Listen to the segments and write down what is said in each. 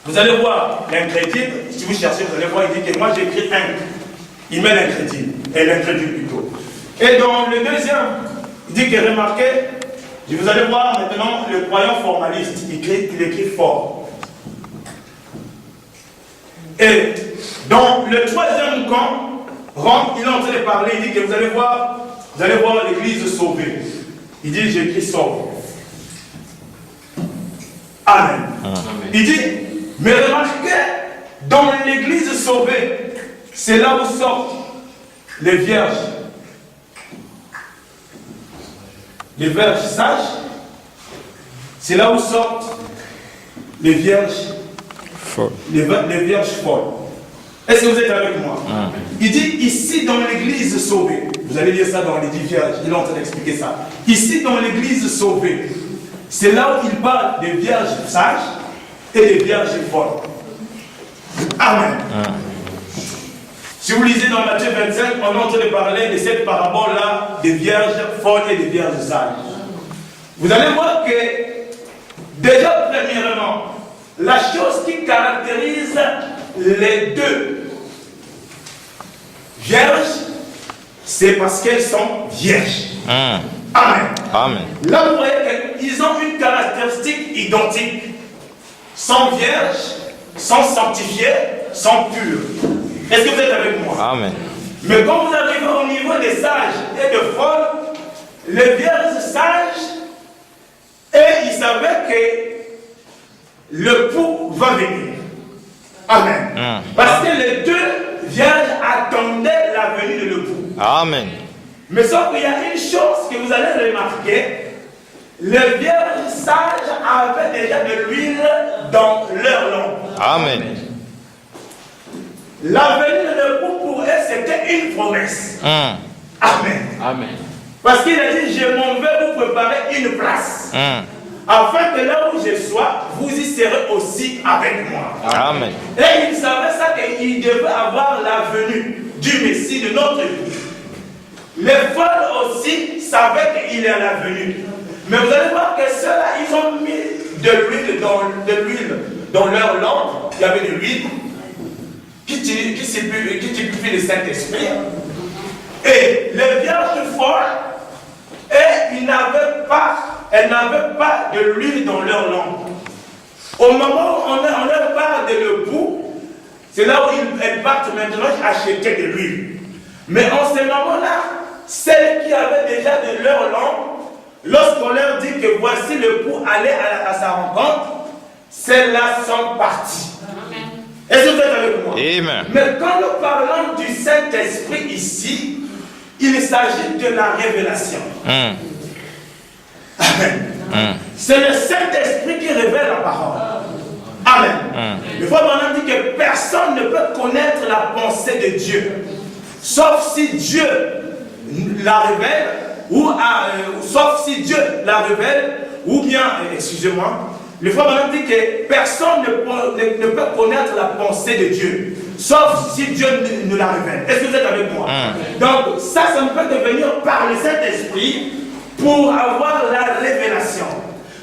Vous allez voir l'incrédule, si vous cherchez, vous allez voir, il dit que moi j'ai écrit un. Il met l'incrédule, et l'incrédule plutôt. Et dans le deuxième, il dit que remarquez, vous allez voir maintenant le croyant formaliste, il écrit fort. Et dans le troisième camp, il est en train de parler, il dit que vous allez voir l'église sauvée. Il dit, j'écris sauve. Amen. Il dit, mais remarquez, dans l'église sauvée, c'est là où sortent les vierges. Les vierges sages, c'est là où sortent les vierges folles. Les vierges folles. Est-ce que vous êtes avec moi? Il dit ici dans l'église sauvée, vous allez lire ça dans les 10 vierges, il est en train d'expliquer ça. Ici dans l'église sauvée, c'est là où il parle des vierges sages et des vierges folles. Amen. Si vous lisez dans Matthieu 25, on est en train de parler de cette parabole-là des vierges folles et des vierges sages. Vous allez voir que, déjà premièrement, la chose qui caractérise les deux vierges, c'est parce qu'elles sont vierges. Amen. Amen. Là, vous voyez qu'ils ont une caractéristique identique. Sont vierges, sont sanctifiées, sont pures. Est-ce que vous êtes avec moi? Amen. Mais quand vous arrivez au niveau des sages et de folles, les vierges sages, et ils savaient que le pou va venir. Amen. Parce que les deux vierges attendaient la venue de l'époux. Amen. Mais sauf qu'il y a une chose que vous allez remarquer, les vierges sages avaient déjà de l'huile dans leur lampe. Amen. La venue de l'époux pour eux, c'était une promesse. Amen. Amen. Parce qu'il a dit, je m'en vais vous préparer une place. Afin que là où je sois, vous y serez aussi avec moi. Amen. Et il savait ça qu'il devait avoir la venue du Messie, de notre époux. Les folles aussi savaient qu'il est à la venue. Mais vous allez voir que ceux-là, ils ont mis de l'huile dans leur lampe. Il y avait de l'huile qui typifie le Saint-Esprit. Et les vierges folles, elles n'avaient pas de l'huile dans leur lampe. Au moment où on leur parle de l'époux, c'est là où elles partent maintenant acheter de l'huile. Mais en ce moment-là, celles qui avaient déjà de leur lampe, lorsqu'on leur dit que voici l'époux aller à sa rencontre, celles-là sont parties. Est-ce que vous êtes avec moi? Amen. Mais quand nous parlons du Saint-Esprit ici, il s'agit de la révélation. Amen. C'est le Saint-Esprit qui révèle la parole. Amen. Il faut maintenant dire que personne ne peut connaître la pensée de Dieu, sauf si Dieu la révèle, sauf si Dieu la révèle, ou bien, excusez-moi, il faut maintenant dire que personne ne peut connaître la pensée de Dieu, sauf si Dieu ne la révèle. Est-ce que vous êtes avec moi? Donc, ça ne peut devenir par le Saint-Esprit pour avoir la révélation.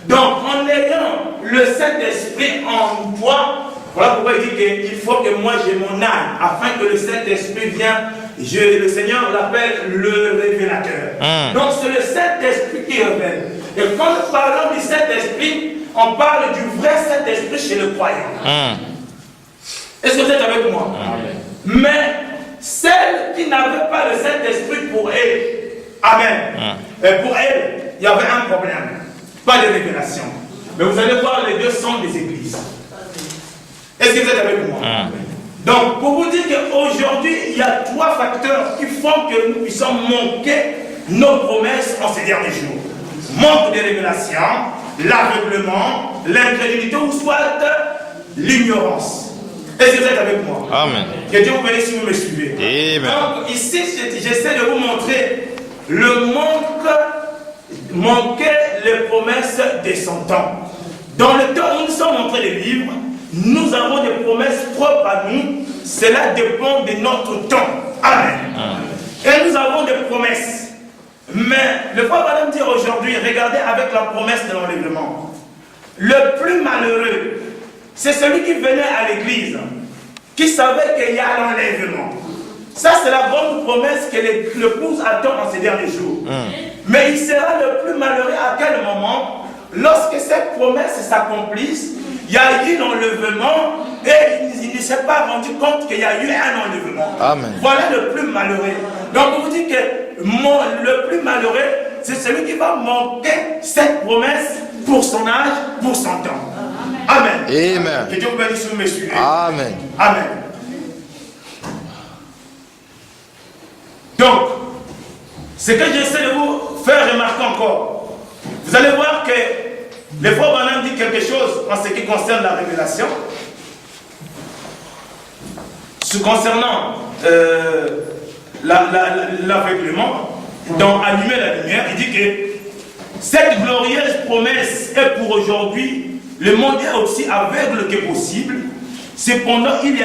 Donc, en ayant le Saint-Esprit en toi, voilà pourquoi il dit qu'il faut que moi j'ai mon âme, afin que le Saint-Esprit vienne. Le Seigneur l'appelle le révélateur. Donc, c'est le Saint-Esprit qui révèle. Et quand nous parlons du Saint-Esprit, on parle du vrai Saint-Esprit chez le croyant. Est-ce que vous êtes avec moi? Mais celles qui n'avaient pas le Saint-Esprit pour elles, amen. Pour elles, il y avait un problème. Pas de révélation. Mais vous allez voir, les deux sont des églises. Est-ce que vous êtes avec moi? Donc, pour vous dire qu'aujourd'hui, il y a 3 facteurs qui font que nous puissions manquer nos promesses en ces derniers jours. Manque de révélation, l'aveuglement, l'incrédulité ou soit l'ignorance. Est-ce que vous êtes avec moi? Amen. Que Dieu vous bénisse si vous me suivez. Amen. Donc, ici, j'essaie de vous montrer le manquer les promesses de son temps. Dans le temps où nous sommes en train de vivre, nous avons des promesses propres à nous. Cela dépend de notre temps. Amen. Et nous avons des promesses. Mais le Père va nous dire aujourd'hui, regardez avec la promesse de l'enlèvement. Le plus malheureux, c'est celui qui venait à l'église, qui savait qu'il y a l'enlèvement. Ça, c'est la grande promesse que l'épouse attend en ces derniers jours. Mais il sera le plus malheureux à quel moment? Lorsque cette promesse s'accomplisse, il y a eu l'enlèvement et il ne s'est pas rendu compte qu'il y a eu un enlèvement. Amen. Voilà le plus malheureux. Donc, on vous dit que le plus malheureux, c'est celui qui va manquer cette promesse pour son âge, pour son temps. Amen. Amen. Que Dieu vous bénisse, vous me suivez. Amen. Amen. Donc, ce que j'essaie de vous faire remarquer encore, vous allez voir que les frères Branham dit quelque chose en ce qui concerne la révélation. Concernant l'aveuglement, dans Allumer la lumière, il dit que cette glorieuse promesse est pour aujourd'hui. Le monde est aussi aveugle que possible. Cependant, il y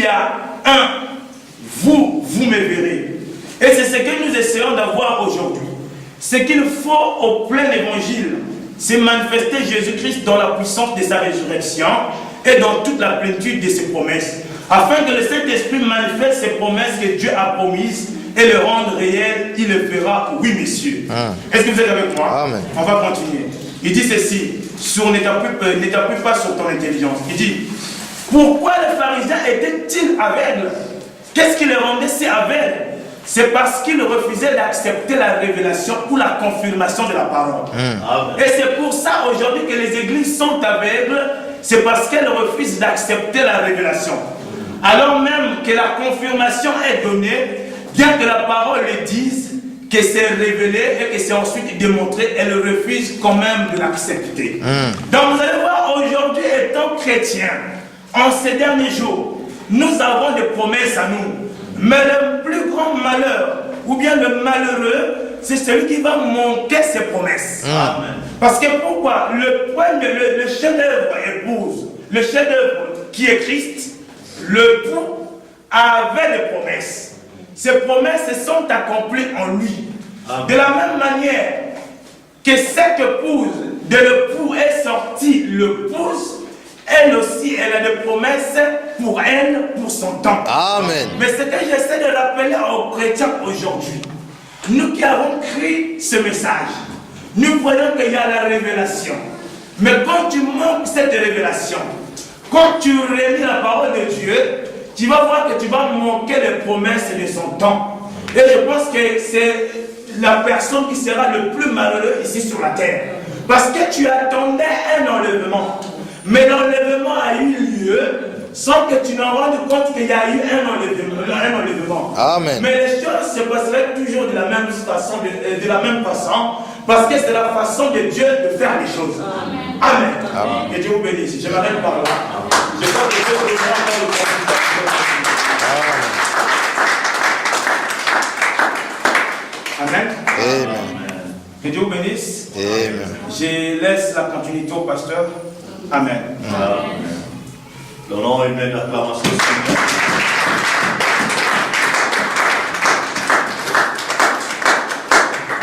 a un, vous me verrez. Et c'est ce que nous essayons d'avoir aujourd'hui. Ce qu'il faut au plein évangile, c'est manifester Jésus-Christ dans la puissance de sa résurrection et dans toute la plénitude de ses promesses, afin que le Saint-Esprit manifeste ses promesses que Dieu a promises et le rendre réel. Il le fera, oui, messieurs. Est-ce que vous êtes avec moi? Amen. On va continuer. Il dit ceci, n'établis pas sur ton intelligence. Il dit, pourquoi les pharisiens étaient-ils aveugles? Qu'est-ce qui les rendait si aveugles? C'est parce qu'ils refusaient d'accepter la révélation ou la confirmation de la parole. Et c'est pour ça aujourd'hui que les églises sont aveugles, c'est parce qu'elles refusent d'accepter la révélation. Alors même que la confirmation est donnée, bien que la parole le dise, que c'est révélé et que c'est ensuite démontré, elles refusent quand même de l'accepter. Donc vous allez voir, aujourd'hui étant chrétiens, en ces derniers jours, nous avons des promesses à nous. Mais le plus grand malheur, ou bien le malheureux, c'est celui qui va manquer ses promesses. Amen. Parce que pourquoi? Le chef-d'œuvre épouse, le chef-d'œuvre qui est Christ, le pou avait des promesses. Ces promesses sont accomplies en lui. Amen. De la même manière que cette épouse de l'époux est sortie l'épouse, elle aussi, elle a des promesses pour elle, pour son temps. Amen. Mais ce que j'essaie de rappeler aux chrétiens aujourd'hui, nous qui avons créé ce message, nous voyons qu'il y a la révélation. Mais quand tu manques cette révélation, quand tu relis la parole de Dieu, tu vas voir que tu vas manquer les promesses de son temps. Et je pense que c'est la personne qui sera le plus malheureux ici sur la terre. Parce que tu attendais un enlèvement. Mais l'enlèvement a eu lieu sans que tu n'en rendes compte qu'il y a eu un enlèvement. Amen. Mais les choses se passeraient toujours de la même façon, parce que c'est la façon de Dieu de faire les choses. Amen. Amen. Amen. Que Dieu vous bénisse. Je m'arrête par là. Je crois que Dieu vous bénisse. Amen. Amen. Que Dieu vous bénisse. Amen. Je laisse la continuité au pasteur. Amen. Donnons une belle acclamation au Seigneur.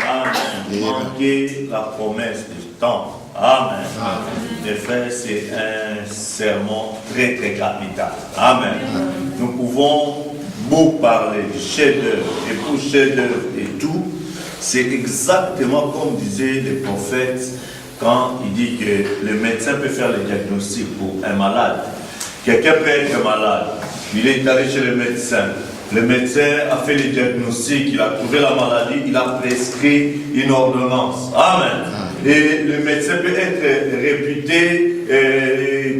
Amen. Manquer la promesse du temps. Amen. En effet, c'est un sermon très très capital. Amen. Nous pouvons beaucoup parler de chef-d'œuvre et pour chef-d'œuvre et tout. C'est exactement comme disaient les prophètes. Quand il dit que le médecin peut faire le diagnostic pour un malade, quelqu'un peut être malade, il est allé chez le médecin a fait le diagnostic, il a trouvé la maladie, il a prescrit une ordonnance. Amen. Et le médecin peut être réputé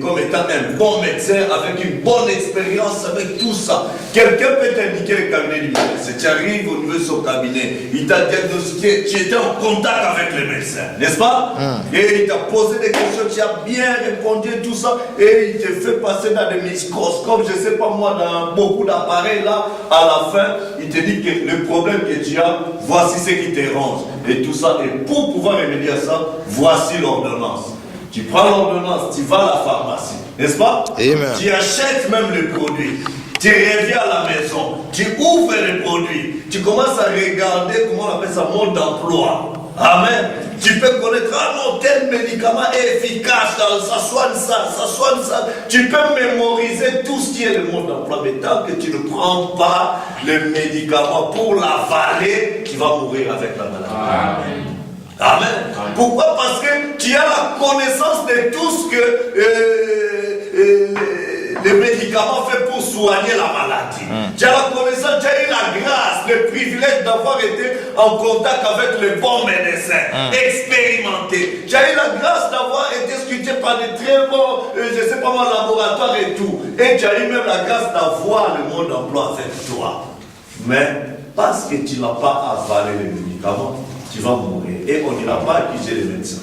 comme étant un bon médecin avec une bonne expérience avec tout ça. Quelqu'un peut t'indiquer le cabinet du médecin. Si tu arrives au niveau de son cabinet, il t'a diagnostiqué, tu étais en contact avec le médecin, n'est-ce pas? Et il t'a posé des questions, tu as bien répondu tout ça, et il te fait passer dans des microscopes, je ne sais pas moi, dans beaucoup d'appareils là, à la fin, il te dit que le problème que tu as, voici ce qui te ronge. Et tout ça, et pour pouvoir remédier à ça, voici l'ordonnance. Tu prends l'ordonnance, tu vas à la pharmacie, n'est-ce pas? Amen. Tu achètes même le produit. Tu reviens à la maison, tu ouvres le produit, tu commences à regarder, comment on appelle ça, mode d'emploi. Amen. Tu peux connaître, ah non, tel médicament est efficace, ça soigne ça, ça soigne ça. Tu peux mémoriser tout ce qui est le mode d'emploi, mais tant que tu ne prends pas le médicament pour l'avaler, tu vas mourir avec la maladie. Amen. Amen. Pourquoi? Parce que tu as la connaissance de tout ce que le médicament fait pour soigner la maladie. Tu as la connaissance, tu as eu la grâce, le privilège d'avoir été en contact avec le bon médecin, expérimenté. Tu as eu la grâce d'avoir été scruté par des très bons, je sais pas moi, laboratoires et tout. Et tu as eu même la grâce d'avoir le mode d'emploi avec toi. Mais parce que tu n'as pas avalé les médicaments, tu vas mourir. Et on n'ira pas accuser les médecins.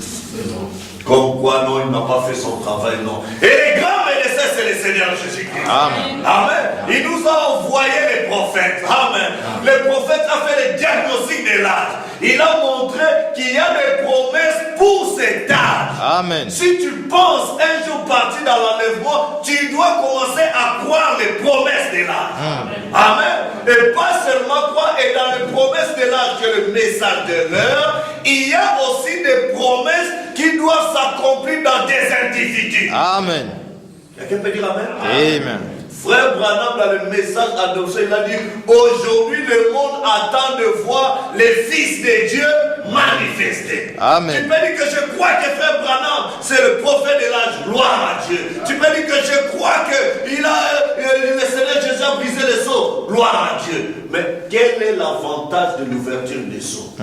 Comme quoi, non, il n'a pas fait son travail, non. Et les grands médecins, c'est le Seigneur Jésus-Christ. Amen. Amen. Il nous a envoyé les prophètes. Amen. Le prophète a fait le diagnostic de l'âge. Il a montré qu'il y a des promesses pour cet âge. Amen. Si tu penses un jour partir dans l'enlèvement, tu dois commencer à croire les promesses de l'âge. Amen. Et pas seulement croire, et dans les promesses de l'âge, que le message de l'heure, il y a aussi des promesses qui doivent s'accomplir dans des individus. Amen. Quelqu'un peut dire Amen? Amen. Frère Branham, dans le message adoption, il a dit, aujourd'hui le monde attend de voir les fils de Dieu manifestés. Amen. Tu peux dire que je crois que Frère Branham, c'est le prophète de l'âge, gloire à Dieu. Tu peux dire que je crois que le Seigneur Jésus a brisé les sceaux, gloire à Dieu. Mais quel est l'avantage de l'ouverture des sceaux?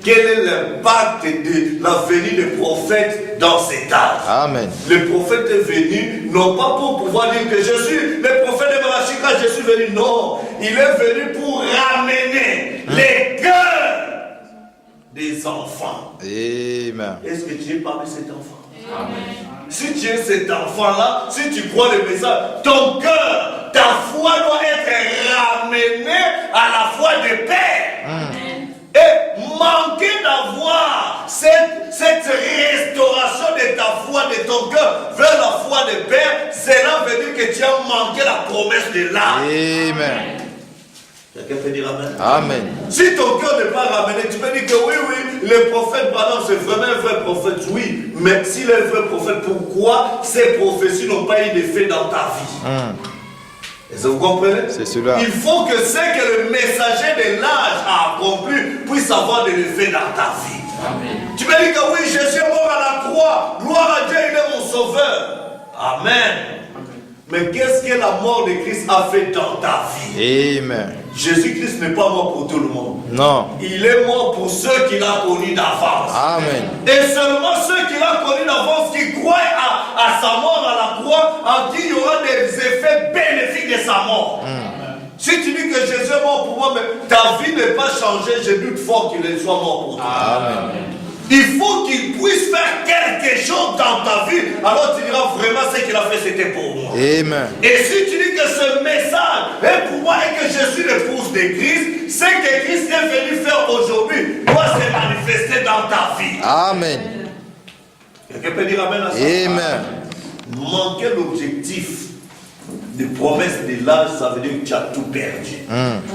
Quel est l'impact de la venue des prophètes dans cet âge? Amen. Le prophète est venu, non pas pour pouvoir dire que je suis le prophète de Malachi quand je suis venu, non. Il est venu pour ramener les cœurs des enfants. Amen. Est-ce que tu es parmi cet enfant? Amen. Si tu es cet enfant-là, si tu crois le message, ton cœur, ta foi doit être ramenée à la foi de Père. Amen. Et manquer d'avoir cette restauration de ta foi, de ton cœur vers la foi de Père, cela veut dire que tu as manqué la promesse de l'âme. Amen. Quelqu'un peut dire Amen? Amen. Si ton cœur n'est pas ramené, tu peux dire que oui, le prophète Branham, c'est vraiment un vrai prophète, oui. Mais s'il est un vrai prophète, pourquoi ces prophéties n'ont pas eu d'effet dans ta vie? Est-ce que vous comprenez? C'est cela. Il faut que ce que le messager de l'âge a accompli puisse avoir de l'effet dans ta vie. Amen. Tu peux dire que oui, Jésus est mort à la croix. Gloire à Dieu, il est mon sauveur. Amen. Mais qu'est-ce que la mort de Christ a fait dans ta vie? Amen. Jésus-Christ n'est pas mort pour tout le monde. Non. Il est mort pour ceux qu'il a connus d'avance. Amen. Et seulement ceux qu'il a connus d'avance qui croient à sa mort à la croix, en qui il y aura des effets bénéfiques de sa mort. Si tu dis que Jésus est mort pour moi, mais ta vie n'est pas changée, je doute fort qu'il soit mort pour toi. Amen. Il faut qu'il puisse faire quelque chose dans ta vie. Alors tu diras vraiment ce qu'il a fait, c'était pour moi. Amen. Et si tu dis que ce message est pour moi et que je suis l'épouse de Christ, ce que Christ est venu faire aujourd'hui doit se manifester dans ta vie. Amen. Quelqu'un peut dire Amen à ça? Amen. Manquer l'objectif des promesses de l'âge, ça veut dire que tu as tout perdu.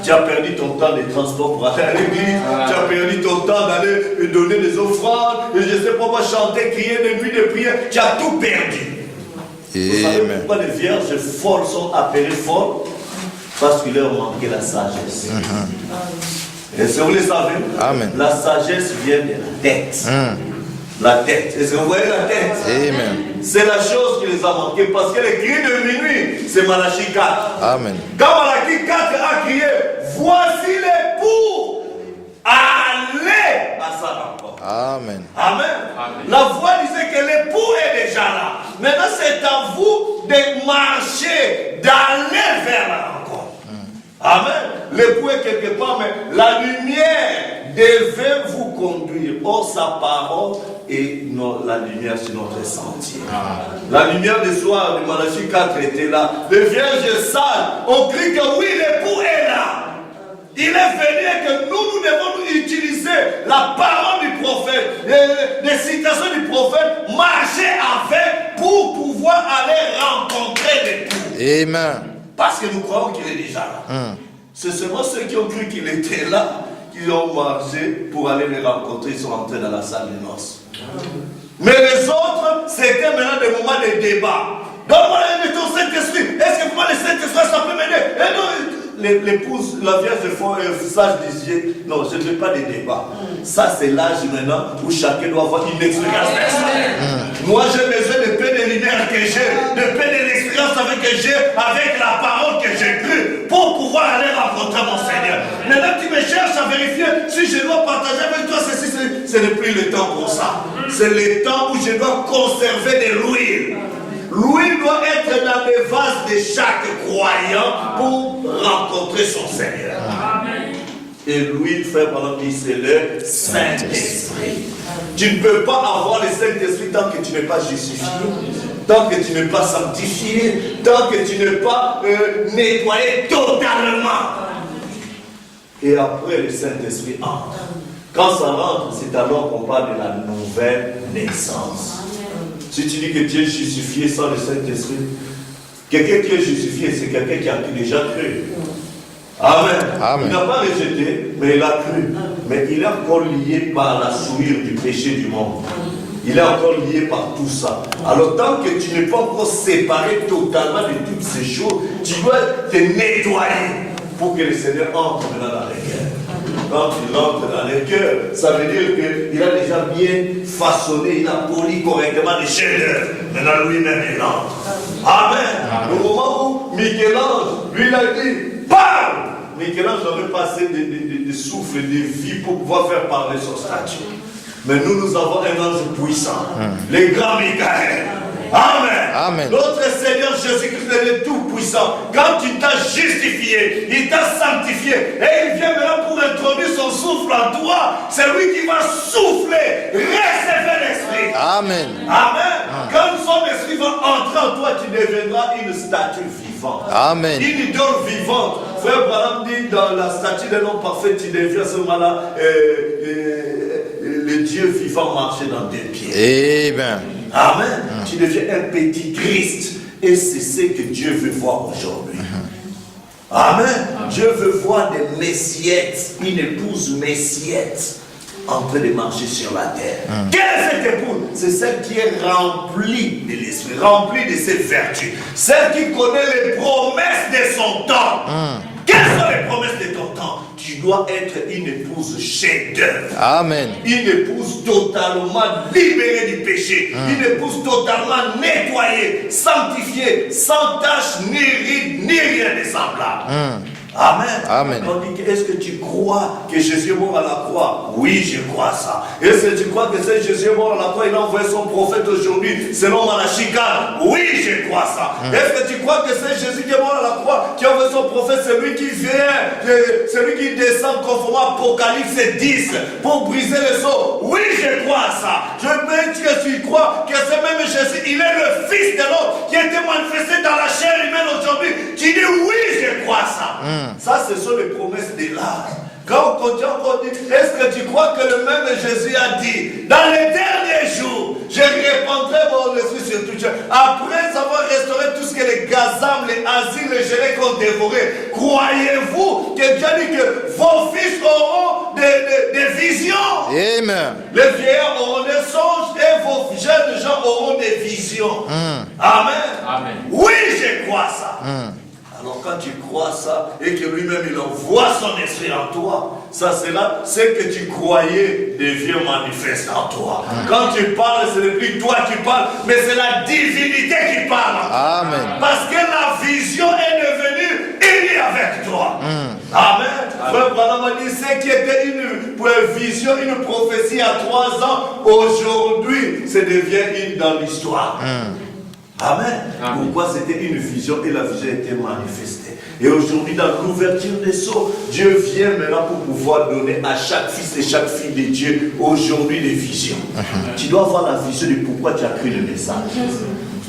Tu as perdu ton temps de transport pour aller à l'église, tu as perdu ton temps d'aller donner des offrandes, et je ne sais pas moi, chanter, crier des nuits de prière, tu as tout perdu. Vous savez pourquoi les vierges folles sont appelées folles? Parce qu'il leur manquait la sagesse. Est-ce que vous le savez? Amen. La sagesse vient de la tête. La tête. Est-ce que vous voyez la tête? Amen. C'est la chose qui les a manqués parce que les cris de minuit, c'est Malachie 4. Amen. Quand Malachie 4 a crié, voici l'époux, allez à sa rencontre. Amen. Amen. Amen. La voix disait que l'époux est déjà là. Maintenant, c'est à vous de marcher, d'aller vers la rencontre. Amen. L'époux est quelque part, mais la lumière devait vous conduire. Or, sa parole et la lumière sur notre sentier. La lumière du soir de Malachie 4 était là. Les vierges sages ont cru que oui, l'époux est là. Il est venu et que nous devons utiliser la parole du prophète, les citations du prophète, marcher avec pour pouvoir aller rencontrer l'époux. Amen. Parce que nous croyons qu'il est déjà là. C'est seulement ceux qui ont cru qu'il était là qui ont marché pour aller les rencontrer, ils sont entrés dans la salle de noces. Mais les autres, c'était maintenant des moments de débat. Donc voilà, il est ton Saint-Esprit. Est-ce que vraiment le Saint-Esprit, ça peut m'aider? Et non, l'épouse, la Vierge sage disait, non, je ne veux pas de débat. Ça, c'est l'âge maintenant où chacun doit avoir une expérience personnelle. Moi, j'ai besoin de peu de lumière que j'ai, de peu de l'expérience que j'ai, avec la parole que j'ai crue, pour pouvoir aller rencontrer mon Seigneur. Maintenant, tu me cherches à vérifier si je dois partager avec toi ceci, ce n'est plus le temps pour ça. C'est le temps où je dois conserver de l'huile. L'huile doit être dans les vases de chaque croyant pour rencontrer son Seigneur. Amen. Et l'huile, frère, pendant qu'il c'est le Saint-Esprit. Tu ne peux pas avoir le Saint-Esprit tant que tu n'es pas justifié, tant que tu n'es pas sanctifié, tant que tu n'es pas nettoyé totalement. Et après, le Saint-Esprit entre. Quand ça rentre, c'est alors qu'on parle de la nouvelle naissance. Si tu dis que tu es justifié sans le Saint-Esprit, quelqu'un qui est justifié, c'est quelqu'un qui a déjà cru. Amen. Amen. Il n'a pas rejeté, mais il a cru. Mais il est encore lié par la souillure du péché du monde. Il est encore lié par tout ça. Alors tant que tu n'es pas encore séparé totalement de toutes ces choses, tu dois te nettoyer pour que le Seigneur entre dans les cœurs. Quand il entre dans les cœurs, ça veut dire qu'il a déjà bien façonné, il a poli correctement les chefs-d'œuvre. Maintenant lui-même il entre. Amen. Au moment où Michel-Ange, lui il a dit, parle. Michel-Ange avait passé de souffle, de vie pour pouvoir faire parler son statut. Mais nous avons un ange puissant, le grand Michael. Amen. Amen. Notre Seigneur Jésus-Christ est le tout-puissant. Quand il t'a justifié, il t'a sanctifié, et il vient maintenant pour introduire son souffle en toi, c'est lui qui va souffler, recevoir l'esprit. Amen. Amen. Quand son esprit va entrer en toi, tu deviendras une statue vivante. Amen. Une idole vivante. Frère Branham dit dans la statue de l'homme parfait, tu deviens ce moment-là le Dieu vivant marché dans tes pieds. Amen. Amen. Tu deviens un petit Christ. Et c'est ce que Dieu veut voir aujourd'hui. Amen. Dieu veut voir des messiettes, une épouse messiette en train de marcher sur la terre. Quelle est cette épouse? C'est celle qui est remplie de l'esprit, remplie de ses vertus. Celle qui connaît les promesses de son temps. Quelles sont les promesses de ton temps? Tu dois être une épouse chef-d'œuvre. Amen. Une épouse totalement libérée du péché. Une épouse totalement nettoyée, sanctifiée, sans tache, ni ride, ni rien de semblable. Amen. Amen. On dit, est-ce que tu crois que Jésus est mort à la croix? Oui, je crois ça. Est-ce que tu crois que c'est Jésus est mort à la croix? Il a envoyé son prophète aujourd'hui, selon Malachi 4. Oui, je crois ça. Est-ce que tu crois que c'est Jésus qui est mort à la croix, qui a envoyé son prophète, celui qui vient, celui qui descend conformément à Apocalypse 10 pour briser le sceau? Oui, je crois ça. Je veux dire que tu crois que c'est même Jésus, il est le Fils de l'homme qui a été manifesté dans la chair humaine aujourd'hui. Tu dis oui, je crois ça. Ça, ce sont les promesses de l'âge. Quand on continue, on dit, est-ce que tu crois que le même Jésus a dit, dans les derniers jours, je répandrai mon esprit sur toute chose. Après avoir restauré tout ce que les gazam, les asiles, les gérés ont dévoré, croyez-vous que Dieu dit que vos fils auront des visions? Amen. Les vieillards auront des songes et vos jeunes gens auront des visions. Amen. Amen. Oui, je crois ça. Alors quand tu crois ça et que lui-même il envoie son esprit en toi, ça c'est là, ce que tu croyais devient manifeste en toi. Quand tu parles, ce n'est plus toi qui parles, mais c'est la divinité qui parle. Amen. Parce que la vision est devenue unie avec toi. Amen. Frère Branham a dit, ce qui était une vision, une prophétie à 3 ans, aujourd'hui, ça devient une dans l'histoire. Amen. Pourquoi c'était une vision et la vision était manifestée. Et aujourd'hui, dans l'ouverture des sceaux, Dieu vient maintenant pour pouvoir donner à chaque fils et chaque fille de Dieu aujourd'hui des visions. Tu dois avoir la vision de pourquoi tu as cru le message.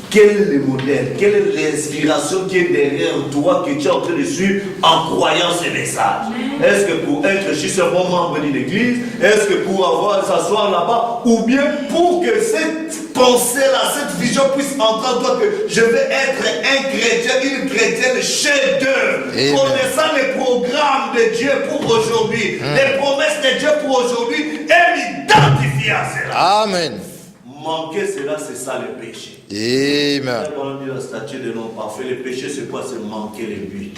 quel est le modèle, quelle est l'inspiration qui est derrière toi que tu es en train de suivre en croyant ces messages? Est-ce que pour être juste un bon membre de l'église? Est-ce que pour s'asseoir là-bas? Ou bien pour que cette pensée-là, cette vision puisse entrer en toi que je vais être un chrétien, une chrétienne chef-d'œuvre, connaissant les programmes de Dieu pour aujourd'hui, les promesses de Dieu pour aujourd'hui, et m'identifier à cela. Amen. Manquer cela, c'est ça le péché. Amen. Quand on dit la statue de l'homme parfait, le péché, c'est quoi? C'est manquer le but.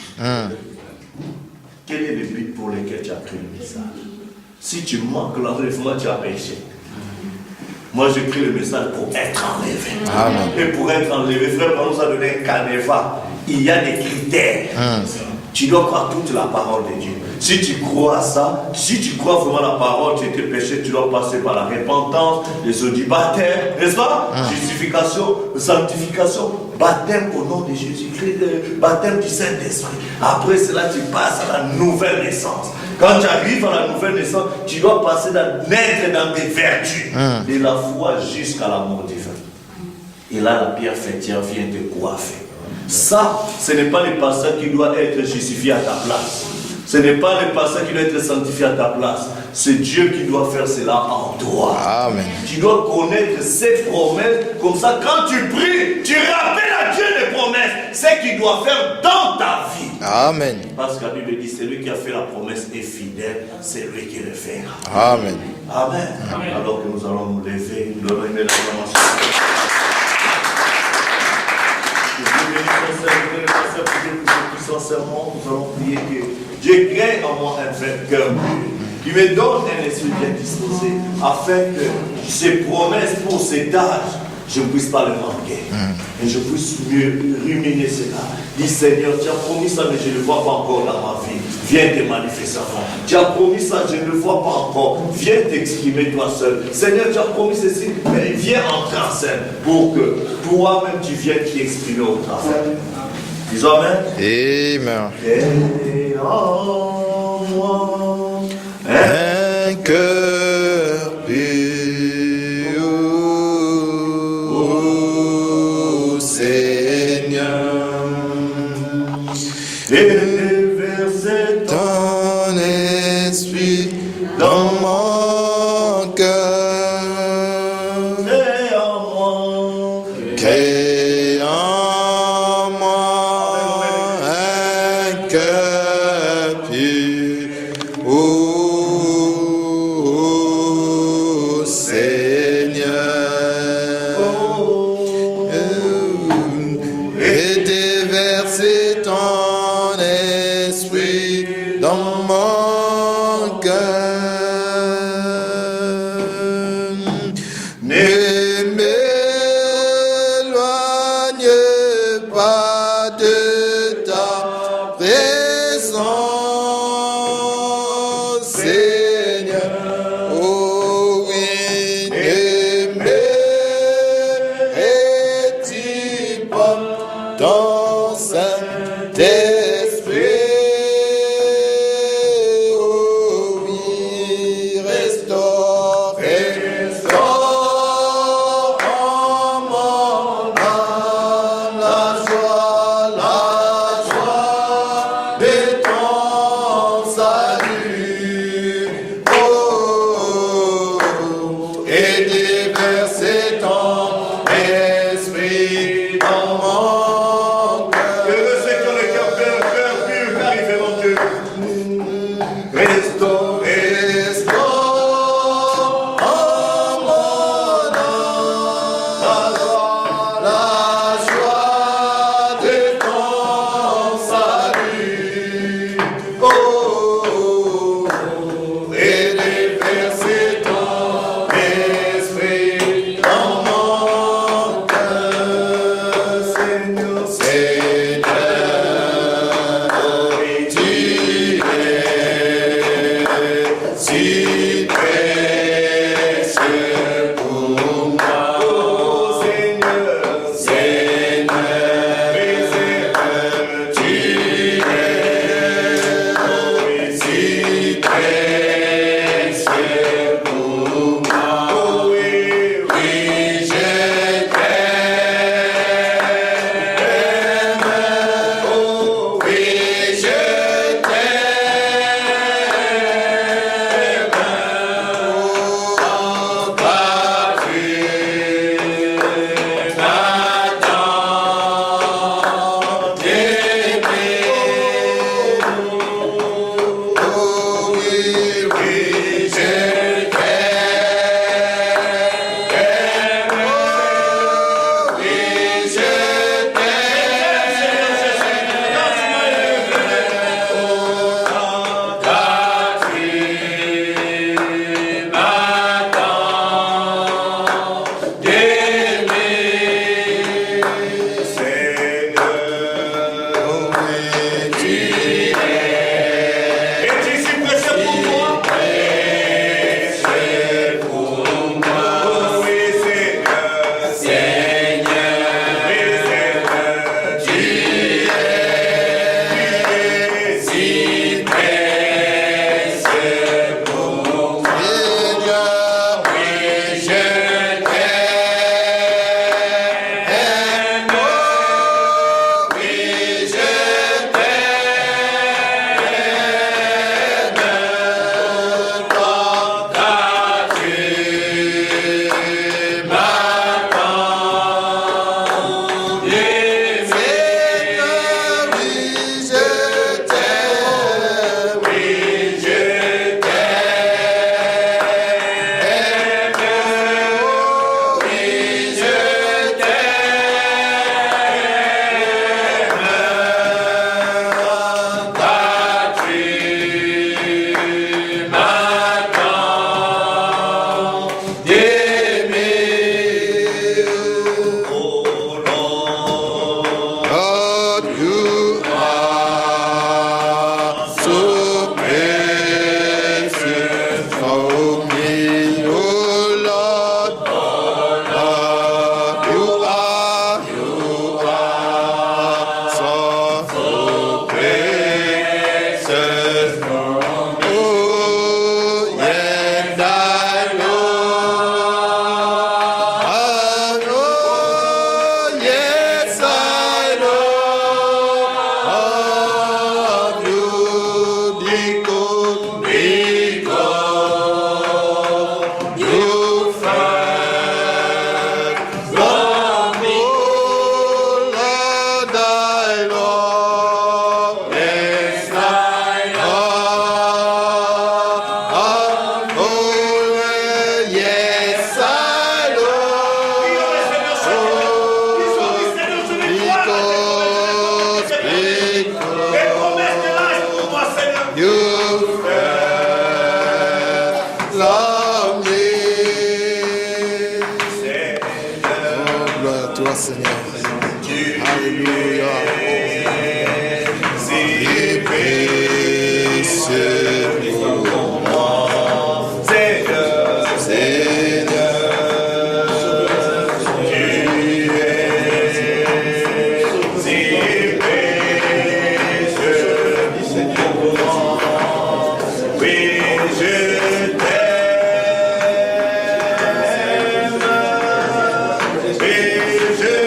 Quel est le but pour lequel tu as pris le message? Si tu manques l'enlèvement, tu as péché. Moi, j'écris le message pour être enlevé. Amen. Et pour être enlevé, frère, on nous a donné un canevas. Il y a des critères. Tu dois croire toute la parole de Dieu. Si tu crois à ça, si tu crois vraiment la parole, tu étais péché, tu dois passer par la repentance, les eaux du baptême, n'est-ce pas? Justification, sanctification, baptême au nom de Jésus-Christ, baptême du Saint-Esprit. Après cela, tu passes à la nouvelle naissance. Quand tu arrives à la nouvelle naissance, tu dois passer naître dans des vertus, de la foi jusqu'à l'amour divin. Et là, la pierre fêtière vient te coiffer. Ça, ce n'est pas le pasteur qui doit être justifié à ta place. Ce n'est pas le pasteur qui doit être sanctifié à ta place. C'est Dieu qui doit faire cela en toi. Amen. Tu dois connaître ses promesses. Comme ça, quand tu pries, tu rappelles à Dieu les promesses. Ce qu'il doit faire dans ta vie. Amen. Parce que la Bible dit, celui qui a fait la promesse est fidèle. C'est lui qui le fera. Amen. Amen. Amen. Alors que nous allons nous lever, nous allons aimer l'acclamation. Sincèrement, nous allons prier que Dieu crée en moi un vrai cœur pur, qui me donne un esprit bien disposé, afin que ces promesses pour cet âge, je ne puisse pas le manquer. Et je puisse mieux ruminer cela. Dis Seigneur, tu as promis ça, mais je ne le vois pas encore dans ma vie. Viens te manifester en moi. Tu as promis ça, je ne le vois pas encore. Viens t'exprimer toi seul. Seigneur, tu as promis ceci, mais viens entrer en scène pour que toi-même tu viennes t'exprimer au travail. Disons Amen. Amen. Et en moi un cœur pur, ô Seigneur, et verser ton esprit dans mon cœur. et en moi. Crée en moi un cœur pur, ô Seigneur, et déverser ton esprit dans mon cœur. Ne m'éloigne pas de ta présence, Seigneur. Oh oui, ne m'arrête pas ton Saint-Esprit. Oh oui, restaure en mon âme la joie de ton salut. Oh, et déverser ton esprit dans mon cœur. Que ceux qui ont le cœur pur, car ils verront Dieu. Restaure, En mon âme la joie de ton salut. Oh, et déverser ton esprit dans mon cœur, Seigneur, Seigneur, tu es si précieux pour moi. oh Seigneur, Seigneur, tu es si précieux pour moi. oh oui, Oui, je t'aime, Les promesses de l'âge pour moi, Seigneur. You love me. Oh, gloire à toi, Seigneur. Alléluia. Si précieux pour moi, Seigneur, Seigneur. Tu es si précieux pour moi. Oui, je t'aime. Oui, je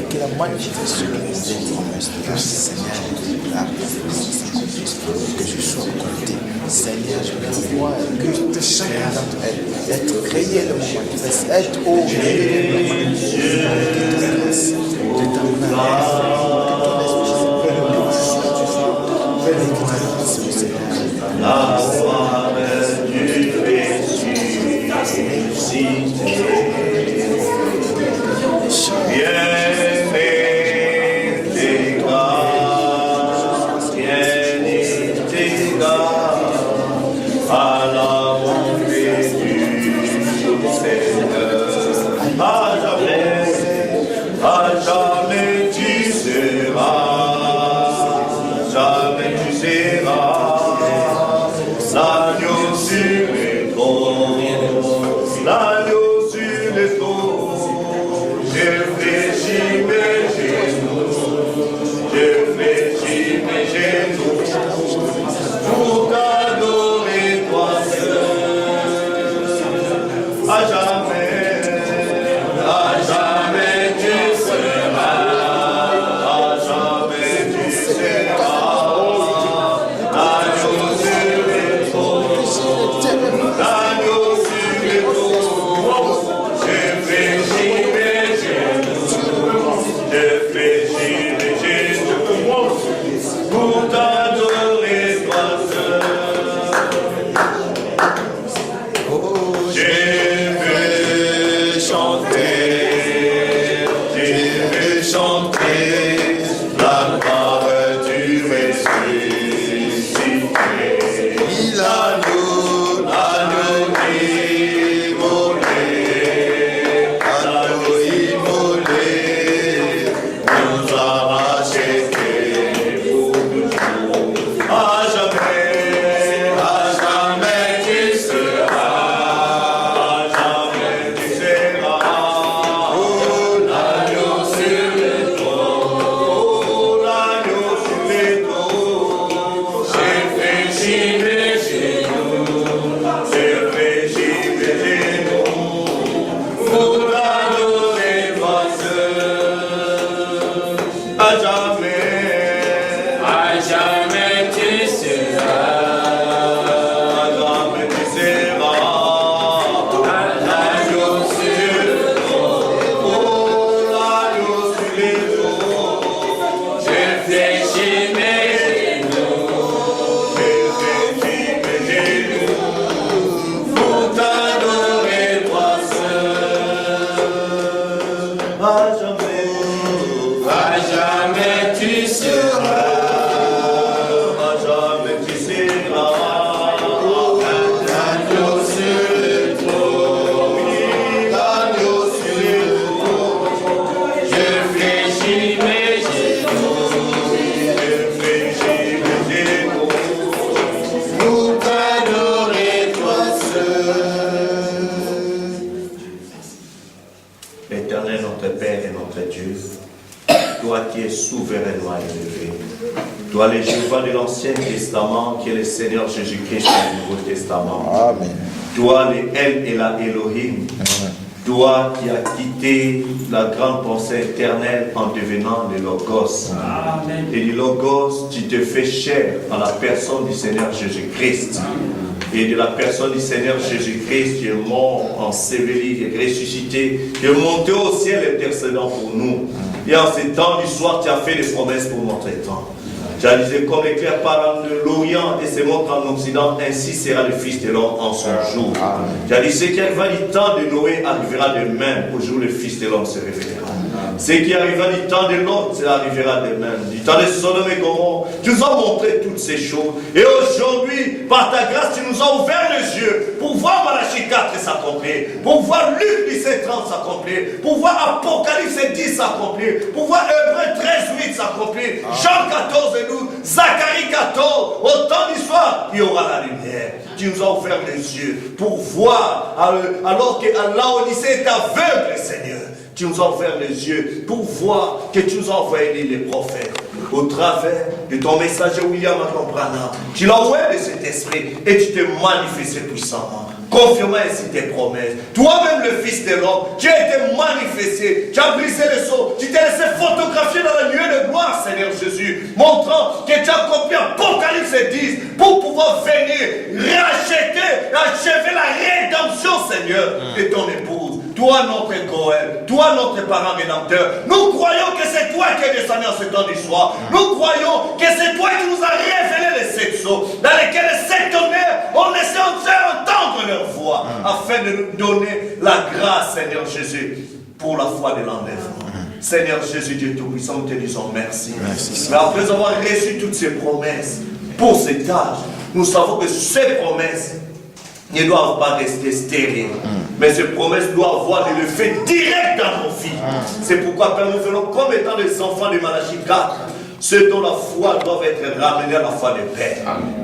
que la manifestation des promesses de la Seigneur, que je sois compté. Seigneur, je veux voir que chacun d'entre elles être réellement manifeste, être au réellement manifeste de ta grâce, de ta grâce, notre Père et notre Dieu, toi qui es souverainement élevé, toi le Jéhovah de l'Ancien Testament, qui est le Seigneur Jésus-Christ du Nouveau Testament. Amen. Toi le El et la Elohim, toi qui as quitté la grande pensée éternelle en devenant le Logos. Amen. Et du Logos, tu te fais chair en la personne du Seigneur Jésus-Christ. Et de la personne du Seigneur Jésus-Christ qui est mort, enseveli, qui est ressuscité, qui est monté au ciel intercédant pour nous. Et en ces temps du soir, tu as fait des promesses pour notre temps. Tu as dit, comme l'éclair part de l'Orient et se montre en Occident, ainsi sera le Fils de l'homme en son jour. Tu as dit, ce qui arrivera du temps de Noé arrivera de même au jour où le Fils de l'homme se révélera. Ce qui arrivera du temps de l'autre, ça arrivera de même. Du temps de Sodome et Gomorrhe, tu nous as montré toutes ces choses. Et aujourd'hui, par ta grâce, tu nous as ouvert les yeux pour voir Malachie 4 s'accomplir, pour voir Luc 17:30 s'accomplir, pour voir Apocalypse 10 s'accomplir, pour voir Hébreux 13:8 s'accomplir, Jean 14 et 12, Zacharie 14, au temps du soir, il y aura la lumière. Tu nous as ouvert les yeux pour voir, alors que Laodicée est aveugle, Seigneur. Tu nous as ouvert les yeux pour voir que tu nous as envoyé les prophètes au travers de ton messager William Branham. Tu l'as envoyé de cet esprit et tu t'es manifesté puissamment, confirmant ainsi tes promesses. Toi-même le Fils de l'homme, tu as été manifesté, tu as brisé le sceau, tu t'es laissé photographier dans la nuée de gloire, Seigneur Jésus, montrant que tu as accompli Apocalypse 10 pour pouvoir venir racheter, achever la rédemption, Seigneur, de ton épouse. Toi notre Goël, toi notre parent rédempteur, nous croyons que c'est toi qui es descendu en ce temps du soir. Nous croyons que c'est toi qui nous as révélé les 7 sceaux, dans lesquels les 7 tonnerres ont laissé entendre leur voix, afin de nous donner la grâce, Seigneur Jésus, pour la foi de l'enlèvement. Seigneur Jésus, Dieu Tout-Puissant, nous te disons merci. Mais après avoir reçu toutes ces promesses pour cet âge, nous savons que ces promesses ne doivent pas rester stériles. Mais ces promesses doivent avoir de l'effet direct dans nos vies. C'est pourquoi, Père, nous venons comme étant des enfants de Malachie 4, ceux dont la foi doit être ramenée à la foi de Père.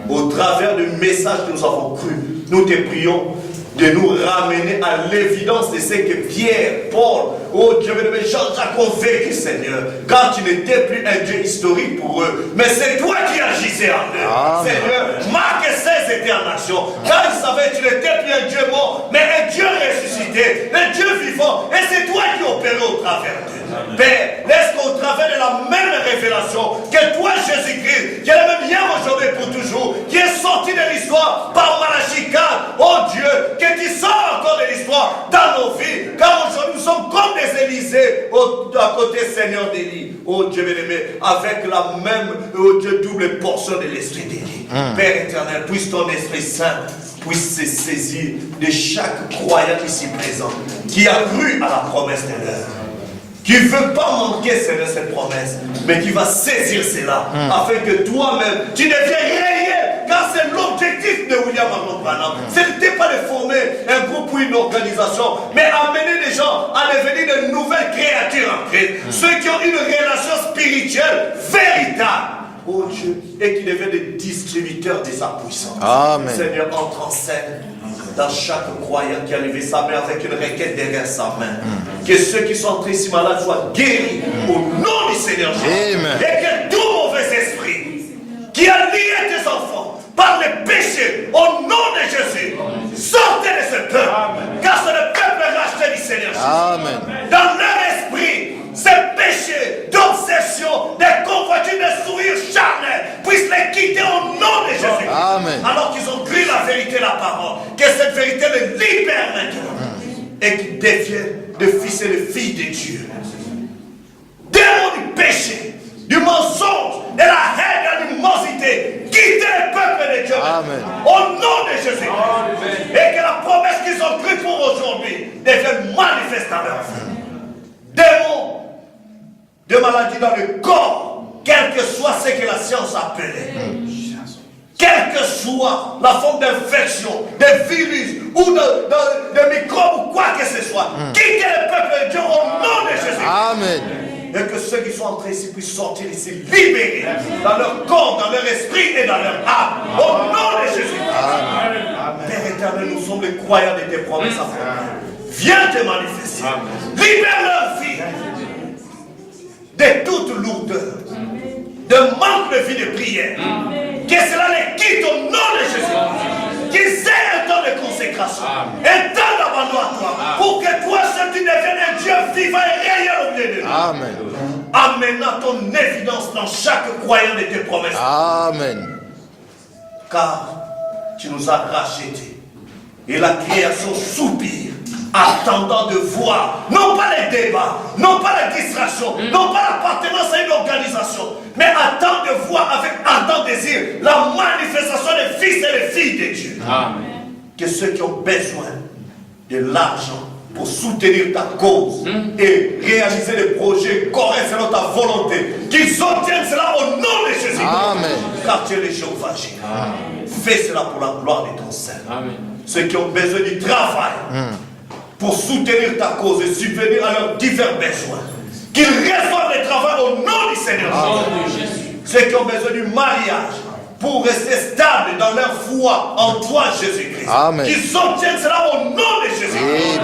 Au travers du message que nous avons cru, nous te prions de nous ramener à l'évidence de ce que Pierre, Paul, oh Dieu, Jean-Jacques ont vécu, Seigneur. Car tu n'étais plus un Dieu historique pour eux, mais c'est toi qui agissais en eux. Seigneur, Marc et 16 étaient en action. Car ils savaient que tu n'étais plus un Dieu mort, mais un Dieu ressuscité, un Dieu vivant. Et c'est toi qui opérais au travers d'eux. Père, laisse qu'au travers de la même révélation, que toi, Jésus-Christ, qui est le même hier, aujourd'hui, pour toujours, qui est sorti de l'histoire par Malachie 4, oh Dieu, que tu sors encore de l'histoire dans nos vies, car aujourd'hui nous sommes comme des Élysées à côté, Seigneur d'Élie, oh Dieu bien-aimé, avec la même, oh Dieu, double portion de l'esprit d'Élie. Père éternel, puisse ton Esprit Saint puisse se saisir de chaque croyant ici présent qui a cru à la promesse de l'heure, qui ne veut pas manquer cette promesse, mais qui va saisir cela, afin que toi-même, tu deviens réel, car c'est l'objectif de William Branham. Ce n'était pas de former un groupe ou une organisation, mais amener les gens à devenir de nouvelles créatures en Christ, ceux qui ont une relation spirituelle véritable. Oh Dieu, et qui deviennent des distributeurs de sa puissance. Amen. Seigneur, entre en scène dans chaque croyant qui a levé sa main avec une requête derrière sa main. Que ceux qui sont entrés ici malades soient guéris au nom du Seigneur Jésus. Amen. Et que tout mauvais esprit qui a lié tes enfants par les péchés, au nom de Jésus, sortez de ce peuple. Amen. Car c'est le peuple racheté du Seigneur Jésus. Amen. Dans leur esprit, ces péchés d'obsession, de convoitures, de sourire charnel puissent les quitter au nom de Jésus. Amen. Alors qu'ils ont cru la vérité, la parole, que cette vérité les libère maintenant et qu'ils deviennent de fils et de filles de Dieu. Démons du péché, du mensonge, de la haine, de l'animosité, quittez le peuple de Dieu. Amen. Au nom de Jésus. Amen. Et que la promesse qu'ils ont crue pour aujourd'hui devienne manifeste dans leur vie. Démons de maladies dans le corps, quel que soit ce que la science appelait, quelle que soit la forme d'infection, de virus ou de microbes ou quoi que ce soit, quittez le peuple de Dieu au nom de Jésus. Amen. Et que ceux qui sont entrés ici puissent sortir ici libérés dans leur corps, dans leur esprit et dans leur âme. Au nom de Jésus. Amen. Père éternel, nous sommes les croyants de tes promesses. viens te manifester. Libère leur vie de toute lourdeur, de manque de vie de prière. Que cela les quitte au nom de Jésus. Qu'ils aient un temps de consécration, un temps d'abandon à toi, pour que toi seul tu deviennes un Dieu vivant et réel au milieu de nous. Amen. Amenant ton évidence dans chaque croyant de tes promesses. Amen. Car tu nous as rachetés. Et la création soupire, attendant de voir, non pas les débats, non pas la distraction, non pas l'appartenance à une organisation, mais attend de voir avec ardent désir la manifestation des fils et des filles de Dieu. Amen. Que ceux qui ont besoin de l'argent pour soutenir ta cause et réaliser des projets corrects selon ta volonté, qu'ils obtiennent cela au nom de Jésus. Amen. Car tu es le Jéhovah Jireh. Fais cela pour la gloire de ton Seigneur. Amen. Ceux qui ont besoin du travail pour soutenir ta cause et subvenir à leurs divers besoins, qu'ils reçoivent le travail au nom du Seigneur. Amen. Ceux qui ont besoin du mariage pour rester stables dans leur foi en toi, Jésus-Christ. Qu'ils obtiennent cela au nom de Jésus.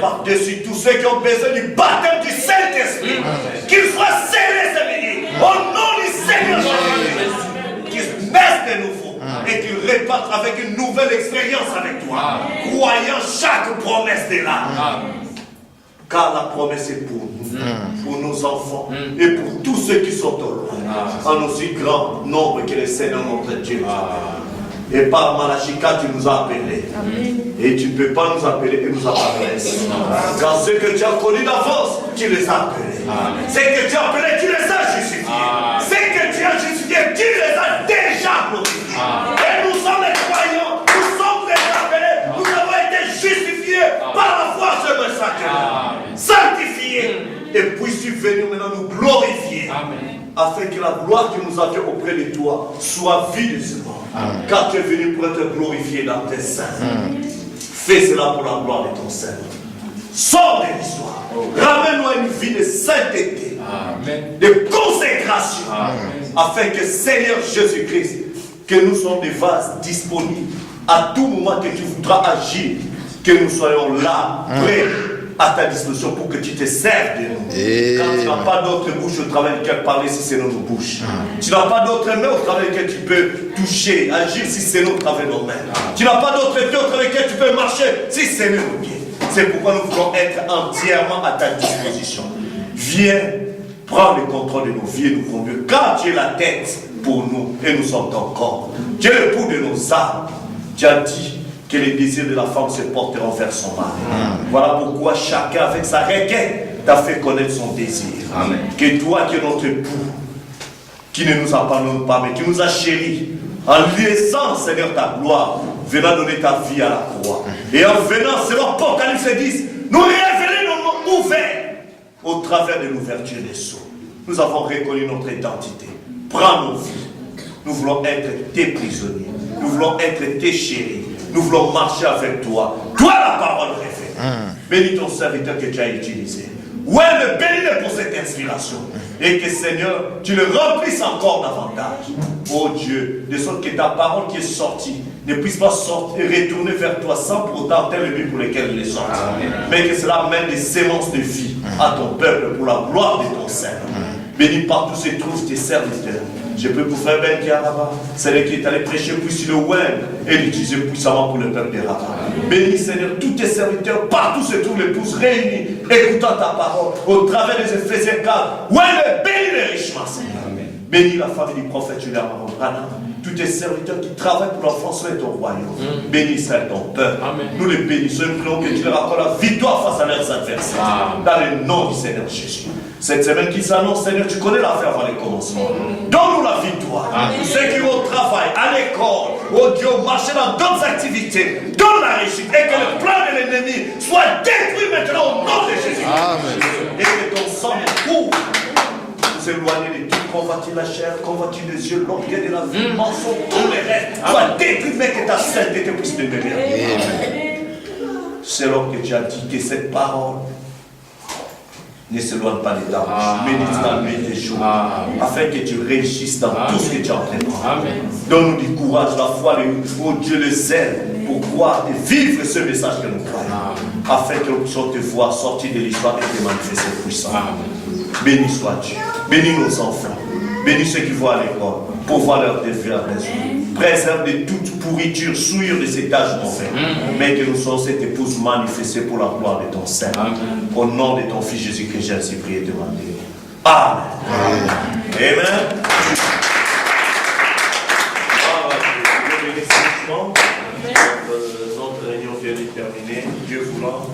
Par-dessus tous ceux qui ont besoin du baptême du Saint-Esprit, qu'ils soient scellés et bénis au nom du Seigneur Jésus. Qu'ils naissent de nouveau et qu'ils repartent avec une nouvelle expérience avec toi, croyant chaque promesse de là. Car la promesse est pour nous, pour nos enfants et pour tous ceux qui sont au loin, en aussi grand nombre que le Seigneur notre Dieu. Et par Malachika, tu nous as appelés. Et tu ne peux pas nous appeler et nous appeler. Car ceux que tu as connus d'avance, tu les as appelés. Ceux que tu as appelés, tu les as justifiés. Ceux que tu as justifiés, tu les as déjà glorifiés. Et nous sommes les croyants, nous sommes les appelés, nous avons été justifiés par la foi sur le sacrement, sanctifiés. Et puisses-tu venir maintenant nous glorifier, afin que la gloire que nous avions auprès de toi soit vue de ce monde. Car tu es venu pour être glorifié dans tes saints. Fais cela pour la gloire de ton Seigneur. Sors de l'histoire. Ramène-nous à une vie de sainteté, de consécration, afin que Seigneur Jésus-Christ, que nous soyons des vases disponibles à tout moment que tu voudras agir, que nous soyons là, prêts à ta disposition pour que tu te serves de nous. Car tu n'as pas d'autre bouche au travers de laquelle parler si c'est nos bouches. Tu n'as pas d'autre main au travers de laquelle tu peux toucher, agir si c'est au travers de nos mains. Tu n'as pas d'autre pied au travers de laquelle tu peux marcher si c'est nos pieds. C'est pourquoi nous voulons être entièrement à ta disposition. Viens, prends le contrôle de nos vies et nous conduis. Car tu es la tête pour nous et nous sommes ton corps. Tu es le pouls de nos âmes. Tu as dit que les désirs de la femme se porteront vers son mari. Voilà pourquoi chacun avec sa requête t'a fait connaître son désir. Amen. Que toi qui es notre époux, qui ne nous abandonne pas, mais qui nous a chéris, en laissant, Seigneur, ta gloire, venant donner ta vie à la croix. Et en venant, selon Apocalypse 10, nous révéler nos noms ouverts au travers de l'ouverture des sceaux. Nous avons reconnu notre identité. Prends nos vies. Nous voulons être tes prisonniers. Nous voulons être tes chéris. Nous voulons marcher avec toi. Toi, la parole révélée. Bénis ton serviteur que tu as utilisé. Ouais, le bénis-le pour cette inspiration. Et que, Seigneur, tu le remplisses encore davantage. Oh Dieu, de sorte que ta parole qui est sortie ne puisse pas sortir et retourner vers toi sans pour autant tel le but pour lequel il est sorti. Mais que cela amène des sémences de vie à ton peuple pour la gloire de ton Seigneur. Bénis partout se trouvent tes serviteurs. Je peux pour frère Ben qui est là-bas, Seigneur qui est allé prêcher, puisse le ouvrir et l'utiliser puissamment pour le peuple de Rabat. Bénis Seigneur tous tes serviteurs, partout se trouvent les pouces réunis, écoutant ta parole, au travers des Éphésiens 4. Ouais, bénis les richement, Seigneur. Bénis la famille du prophète Julian Maron, tous tes serviteurs qui travaillent pour l'enfance de ton royaume. Bénis Seigneur ton peuple. Nous les bénissons et prions que tu leur accordes la victoire face à leurs adversaires. Dans le nom du Seigneur Jésus. Cette semaine qui s'annonce, Seigneur, tu connais l'affaire avant le commencement. Donne-nous la victoire. Tous ceux qui vont au travail, à l'école, au Dieu, marcher dans d'autres activités, donne la réussite et que le plan de l'ennemi soit détruit maintenant au nom de Jésus. Amen. Et que ton sang court. Nous éloigner de tout, convoiter la chair, convoiter les yeux, l'orgueil de la vie, mensonge, tous les restes, soit détruit, mais que ta sainteté puisse demeurer. C'est alors que tu as dit que cette parole ne s'éloigne pas de ta bouche, médite dans le tes jours, afin que tu réussisses dans tout ce que tu entreprends. Donne-nous du courage, la foi, oh Dieu, le zèle, pour croire et vivre ce message que nous croyons. afin que nous puissions te voir sortir de l'histoire et te manifester puissant. Béni sois-tu. Bénis nos enfants. Bénis ceux qui vont à l'école pour voir leur devoir. Préserve de toute pourriture, souillure de cet âge mauvais. Mais que nous soyons cette épouse manifestée pour la gloire de ton sein. Au nom de ton Fils Jésus-Christ, j'ai ainsi prié et demandé. Amen. Amen. Notre réunion vient de terminer. Dieu voulant,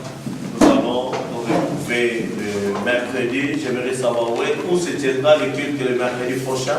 nous allons nous retrouver le mercredi. J'aimerais savoir où se tiendra le culte le mercredi prochain.